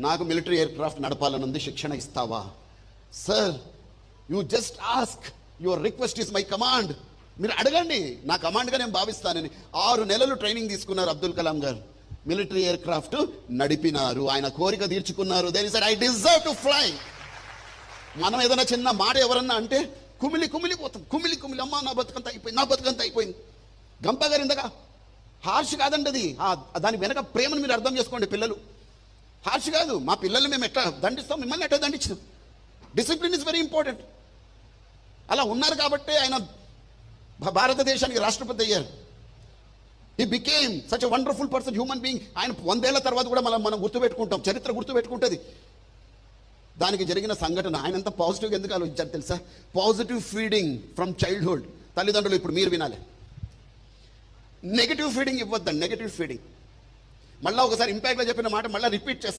నాకు military air craft నడపాలనుంది, శిక్షణ ఇస్తావా? Sir, you just ask, your request is my command. మీరు అడగండి, నా కమాండ్గా నేను భావిస్తానని. 6 నెలలు ట్రైనింగ్ తీసుకున్నారు అబ్దుల్ కలాం గారు, మిలిటరీ ఎయిర్ క్రాఫ్ట్ నడిపినారు, ఆయన కోరిక తీర్చుకున్నారు. Then he said, I deserve to fly. మనం ఏదైనా చిన్న మాట ఎవరన్నా అంటే కుమిలిపోతాం, కుమిలి అమ్మా నా బతుకంత అయిపోయింది. గంప గారు ఇంతగా హార్ష్ కాదండి అది, దాని వెనక ప్రేమను మీరు అర్థం చేసుకోండి. పిల్లలు హార్ష్ కాదు. మా పిల్లల్ని మేము ఎట్లా దండిస్తాం, మిమ్మల్ని ఎట్లా దండించాం. Discipline is very important. అలా ఉన్నారు కాబట్టే ఆయన భారతదేశానికి రాష్ట్రపతి అయ్యారు. He became such a wonderful person, human being. ఆయన 100 ఏళ్ల తర్వాత కూడా మనం గుర్తుపెట్టుకుంటాం, చరిత్ర గుర్తుపెట్టుకుంటుంది. దానికి జరిగిన సంఘటన, ఆయన అంతా పాజిటివ్గా ఎందుకు ఆలోచించారు తెలుసా? Positive feeding from childhood. తల్లిదండ్రులు ఇప్పుడు మీరు వినాలి, నెగటివ్ ఫీడింగ్ ఇవ్వద్దండి. నెగటివ్ ఫీడింగ్ మళ్ళీ ఒకసారి ఇంపాక్ట్లో చెప్పిన మాట మళ్ళీ రిపీట్ చేస్తాను.